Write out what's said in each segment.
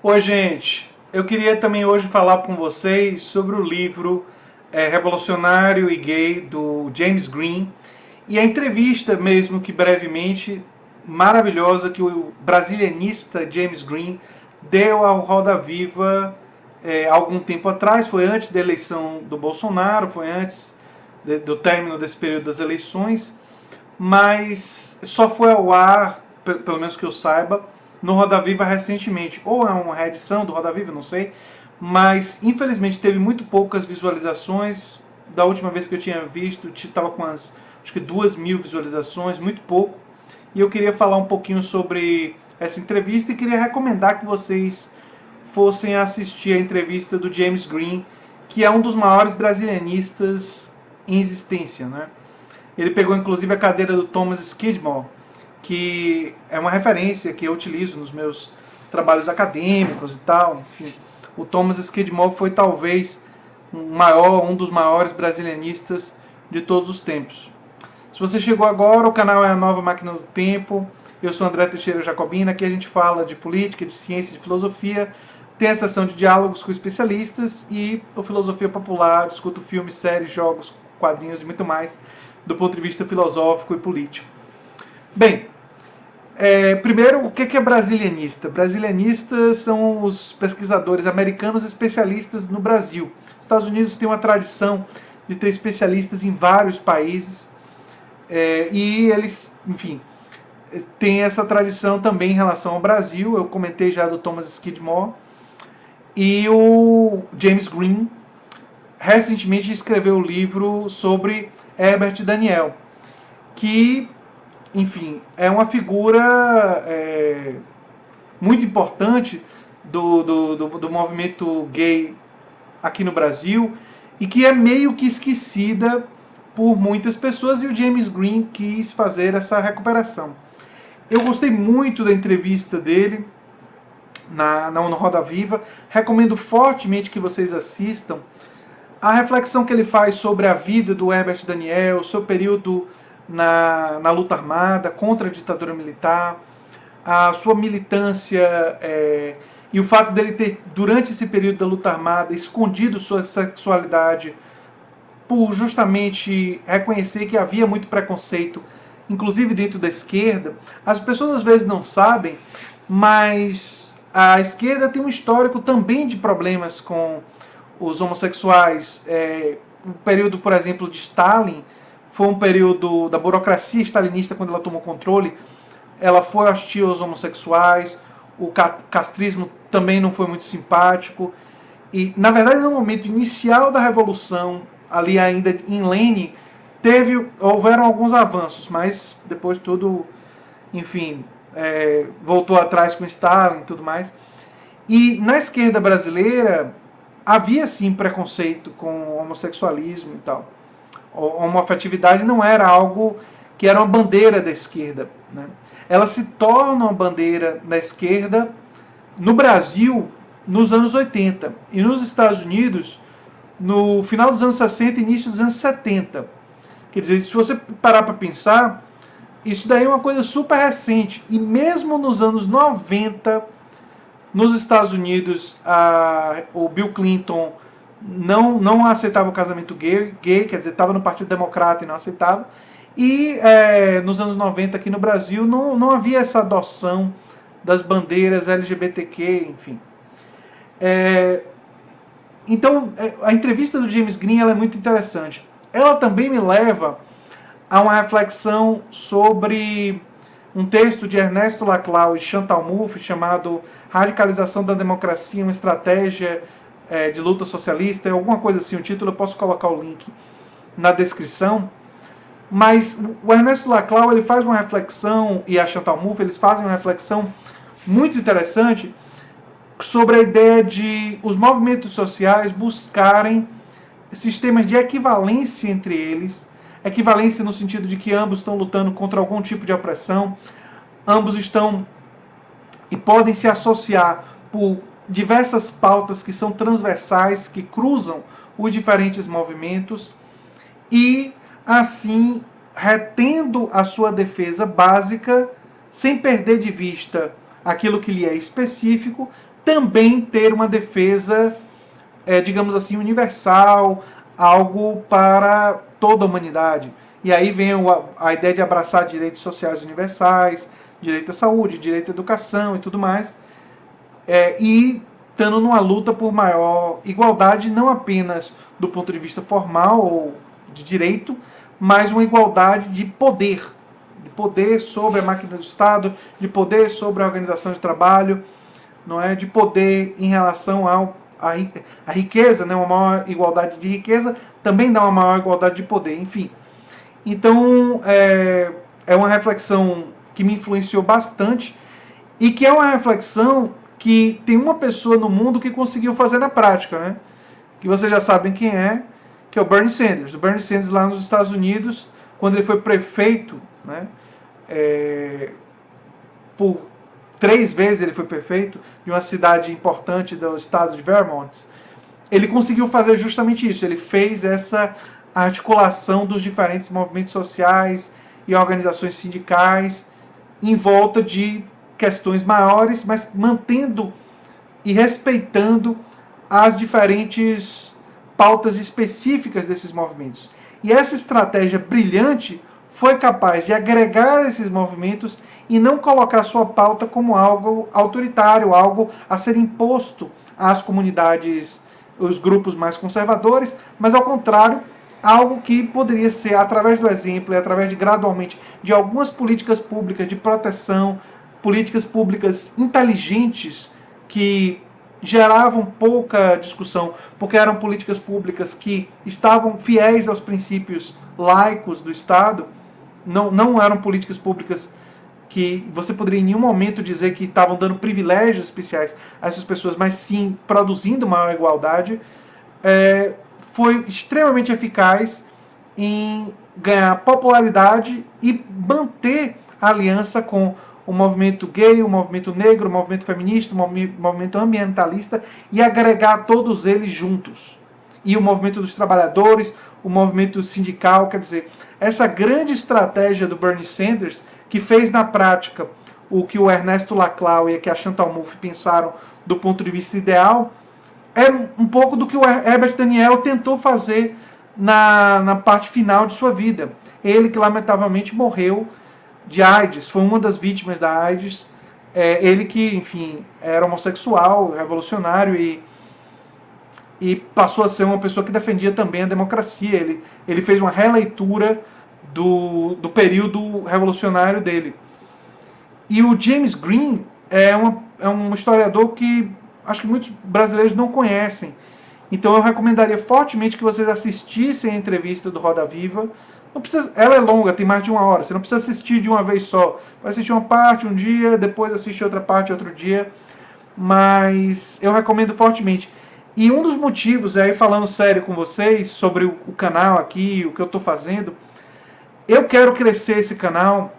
Oi, gente. Eu queria também hoje falar com vocês sobre o livro Revolucionário e Gay, do James Green, e a entrevista mesmo que brevemente, maravilhosa, que o brasilianista James Green deu ao Roda Viva algum tempo atrás. Foi antes da eleição do Bolsonaro, foi antes do término desse período das eleições, mas só foi ao ar, pelo menos que eu saiba, no Roda Viva recentemente. Ou é uma reedição do Roda Viva, não sei. Mas, infelizmente, teve muito poucas visualizações. Da última vez que eu tinha visto, estava com acho que 2.000 visualizações, muito pouco. E eu queria falar um pouquinho sobre essa entrevista e queria recomendar que vocês fossem assistir a entrevista do James Green, que é um dos maiores brasilianistas em existência, né? Ele pegou inclusive a cadeira do Thomas Skidmore, que é uma referência que eu utilizo nos meus trabalhos acadêmicos e tal. Enfim, o Thomas Skidmore foi talvez um dos maiores brasilianistas de todos os tempos. Se você chegou agora, o canal é a Nova Máquina do Tempo. Eu sou André Teixeira Jacobina, aqui a gente fala de política, de ciência, de filosofia. Tem a sessão de diálogos com especialistas e o Filosofia Popular, discuto filmes, séries, jogos, quadrinhos e muito mais do ponto de vista filosófico e político. Bem, primeiro, o que é brasilianista? Brasilianistas são os pesquisadores americanos especialistas no Brasil. Os Estados Unidos têm uma tradição de ter especialistas em vários países e eles, enfim, têm essa tradição também em relação ao Brasil. Eu comentei já do Thomas Skidmore. E o James Green recentemente escreveu um livro sobre Herbert Daniel, que, enfim, é uma figura muito importante do movimento gay aqui no Brasil e que é meio que esquecida por muitas pessoas, e o James Green quis fazer essa recuperação. Eu gostei muito da entrevista dele no Roda Viva, recomendo fortemente que vocês assistam. A reflexão que ele faz sobre a vida do Herbert Daniel, o seu período na luta armada contra a ditadura militar, a sua militância e o fato dele ter, durante esse período da luta armada, escondido sua sexualidade por justamente reconhecer que havia muito preconceito, inclusive dentro da esquerda. As pessoas às vezes não sabem, mas a esquerda tem um histórico também de problemas com os homossexuais. O período, por exemplo, de Stalin foi um período da burocracia stalinista. Quando ela tomou controle, ela foi hostil aos homossexuais. O castrismo também não foi muito simpático. E, na verdade, no momento inicial da Revolução, ali ainda em Lenin, houveram alguns avanços, mas depois tudo, enfim, voltou atrás com Stalin e tudo mais. E na esquerda brasileira havia sim preconceito com o homossexualismo e tal. A homoafetividade não era algo que era uma bandeira da esquerda, né? Ela se torna uma bandeira da esquerda no Brasil nos anos 80 e nos Estados Unidos no final dos anos 60 e início dos anos 70. Quer dizer, se você parar para pensar, isso daí é uma coisa super recente. E mesmo nos anos 90, nos Estados Unidos, o Bill Clinton não aceitava o casamento gay, quer dizer, estava no Partido Democrata e não aceitava. E nos anos 90 aqui no Brasil não havia essa adoção das bandeiras LGBTQ, enfim. Então, a entrevista do James Green ela é muito interessante. Ela também me leva a uma reflexão sobre um texto de Ernesto Laclau e Chantal Mouffe chamado Radicalização da Democracia, uma estratégia de luta socialista, alguma coisa assim, o título. Eu posso colocar o link na descrição. Mas o Ernesto Laclau ele faz uma reflexão, e a Chantal Mouffe, eles fazem uma reflexão muito interessante sobre a ideia de os movimentos sociais buscarem sistemas de equivalência entre eles, equivalência no sentido de que ambos estão lutando contra algum tipo de opressão, ambos estão e podem se associar por diversas pautas que são transversais, que cruzam os diferentes movimentos, e assim retendo a sua defesa básica, sem perder de vista aquilo que lhe é específico, também ter uma defesa, digamos assim, universal, algo para toda a humanidade. E aí vem a ideia de abraçar direitos sociais universais, direito à saúde, direito à educação e tudo mais, e estando numa luta por maior igualdade, não apenas do ponto de vista formal ou de direito, mas uma igualdade de poder sobre a máquina do Estado, de poder sobre a organização de trabalho, não é, de poder em relação à riqueza, né, uma maior igualdade de riqueza também dá uma maior igualdade de poder, enfim. Então é uma reflexão que me influenciou bastante e que é uma reflexão que tem uma pessoa no mundo que conseguiu fazer na prática, né? Que vocês já sabem quem é, que é o Bernie Sanders. O Bernie Sanders lá nos Estados Unidos, quando ele foi prefeito, né? Por 3 vezes ele foi prefeito de uma cidade importante do estado de Vermont, ele conseguiu fazer justamente isso. Ele fez essa articulação dos diferentes movimentos sociais e organizações sindicais em volta de questões maiores, mas mantendo e respeitando as diferentes pautas específicas desses movimentos. E essa estratégia brilhante foi capaz de agregar esses movimentos e não colocar sua pauta como algo autoritário, algo a ser imposto às comunidades, os grupos mais conservadores, mas ao contrário, algo que poderia ser, através do exemplo e através de, gradualmente, de algumas políticas públicas de proteção, políticas públicas inteligentes que geravam pouca discussão, porque eram políticas públicas que estavam fiéis aos princípios laicos do Estado, não eram políticas públicas que você poderia em nenhum momento dizer que estavam dando privilégios especiais a essas pessoas, mas sim produzindo maior igualdade, foi extremamente eficaz em ganhar popularidade e manter a aliança com o movimento gay, o movimento negro, o movimento feminista, o movimento ambientalista e agregar todos eles juntos. E o movimento dos trabalhadores, o movimento sindical, quer dizer, essa grande estratégia do Bernie Sanders, que fez na prática o que o Ernesto Laclau e a Chantal Mouffe pensaram do ponto de vista ideal, é um pouco do que o Herbert Daniel tentou fazer na parte final de sua vida. Ele que lamentavelmente morreu de AIDS, foi uma das vítimas da AIDS. Ele que, enfim, era homossexual, revolucionário e passou a ser uma pessoa que defendia também a democracia. Ele fez uma releitura do período revolucionário dele. E o James Green é um historiador que acho que muitos brasileiros não conhecem. Então eu recomendaria fortemente que vocês assistissem a entrevista do Roda Viva. Não precisa, ela é longa, tem mais de 1 hora. Você não precisa assistir de uma vez só. Vai assistir uma parte um dia, depois assistir outra parte outro dia. Mas eu recomendo fortemente. E um dos motivos, aí falando sério com vocês, sobre o canal aqui, o que eu estou fazendo, eu quero crescer esse canal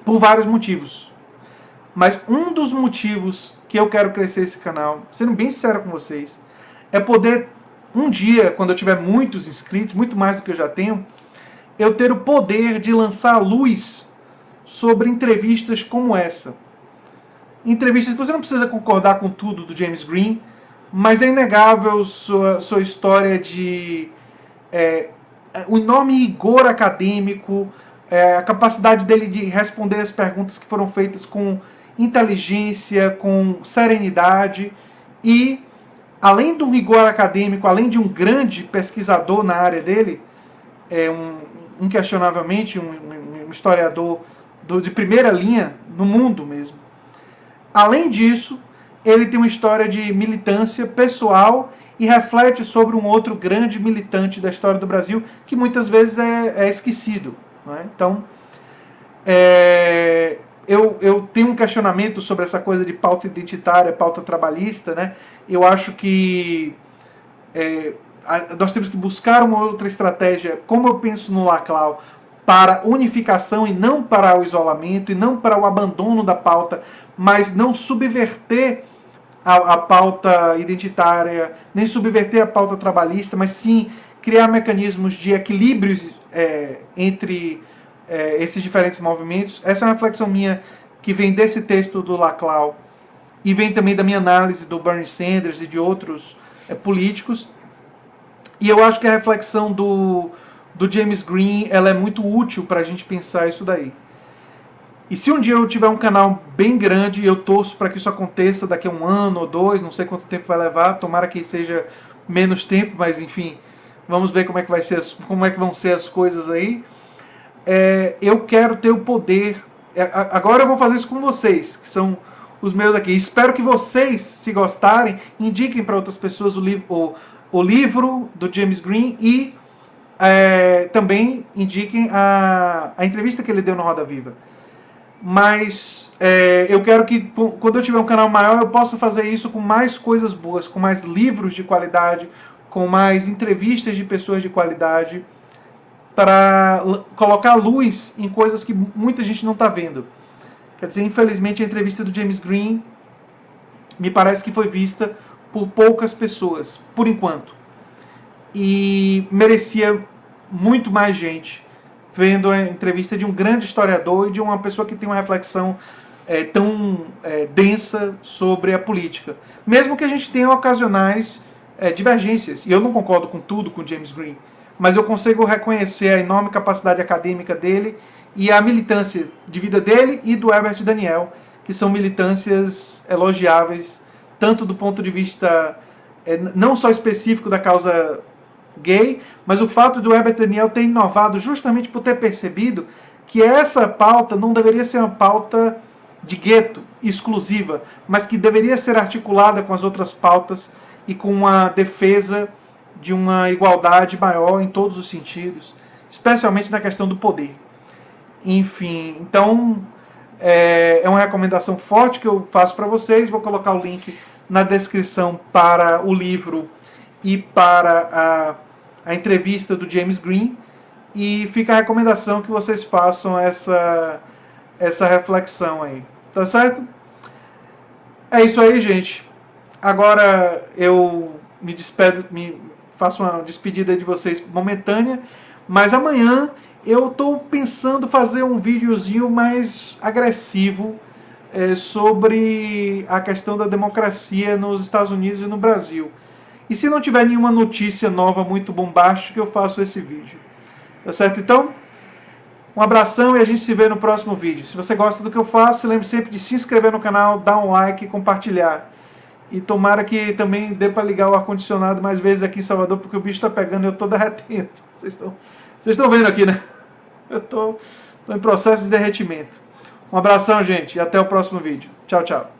por vários motivos. Mas um dos motivos que eu quero crescer esse canal, sendo bem sincero com vocês, é poder, um dia, quando eu tiver muitos inscritos, muito mais do que eu já tenho, eu ter o poder de lançar luz sobre entrevistas como essa. Entrevistas que você não precisa concordar com tudo do James Green, mas é inegável sua história de o enorme rigor acadêmico, a capacidade dele de responder as perguntas que foram feitas com inteligência, com serenidade e, além do rigor acadêmico, além de um grande pesquisador na área dele, inquestionavelmente um historiador de primeira linha no mundo mesmo. Além disso, ele tem uma história de militância pessoal e reflete sobre um outro grande militante da história do Brasil que muitas vezes é esquecido. Não é? Então, eu tenho um questionamento sobre essa coisa de pauta identitária, pauta trabalhista. Né? Eu acho que nós temos que buscar uma outra estratégia, como eu penso no Laclau, para unificação e não para o isolamento, e não para o abandono da pauta, mas não subverter a pauta identitária, nem subverter a pauta trabalhista, mas sim criar mecanismos de equilíbrios entre esses diferentes movimentos. Essa é uma reflexão minha que vem desse texto do Laclau e vem também da minha análise do Bernie Sanders e de outros políticos. E eu acho que a reflexão do James Green ela é muito útil para a gente pensar isso daí. E se um dia eu tiver um canal bem grande, eu torço para que isso aconteça daqui a 1 ano ou 2, não sei quanto tempo vai levar, tomara que seja menos tempo, mas enfim, vamos ver como é que vão ser as coisas aí. Eu quero ter o poder. Agora eu vou fazer isso com vocês, que são os meus aqui. Espero que vocês, se gostarem, indiquem para outras pessoas o livro do James Green e também indiquem a entrevista que ele deu no Roda Viva. Mas eu quero que, quando eu tiver um canal maior, eu possa fazer isso com mais coisas boas, com mais livros de qualidade, com mais entrevistas de pessoas de qualidade, para colocar luz em coisas que muita gente não está vendo. Quer dizer, infelizmente a entrevista do James Green me parece que foi vista por poucas pessoas, por enquanto. E merecia muito mais gente vendo a entrevista de um grande historiador e de uma pessoa que tem uma reflexão tão densa sobre a política. Mesmo que a gente tenha ocasionais divergências. E eu não concordo com tudo com James Green, mas eu consigo reconhecer a enorme capacidade acadêmica dele e a militância de vida dele e do Herbert Daniel, que são militâncias elogiáveis, tanto do ponto de vista não só específico da causa gay, mas o fato do Herbert Daniel ter inovado justamente por ter percebido que essa pauta não deveria ser uma pauta de gueto, exclusiva, mas que deveria ser articulada com as outras pautas e com uma defesa de uma igualdade maior em todos os sentidos, especialmente na questão do poder. Enfim, então é uma recomendação forte que eu faço para vocês. Vou colocar o link na descrição para o livro e para a entrevista do James Green. E fica a recomendação que vocês façam essa reflexão aí. Tá certo? É isso aí, gente. Agora eu me despedo, faço uma despedida de vocês momentânea, mas amanhã eu estou pensando fazer um videozinho mais agressivo sobre a questão da democracia nos Estados Unidos e no Brasil. E se não tiver nenhuma notícia nova muito bombástica, eu faço esse vídeo. Tá certo? Então, um abração e a gente se vê no próximo vídeo. Se você gosta do que eu faço, lembre sempre de se inscrever no canal, dar um like e compartilhar. E tomara que também dê para ligar o ar-condicionado mais vezes aqui em Salvador, porque o bicho está pegando e eu estou derretendo. Vocês estão vendo aqui, né? Eu estou em processo de derretimento. Um abração, gente, e até o próximo vídeo. Tchau, tchau.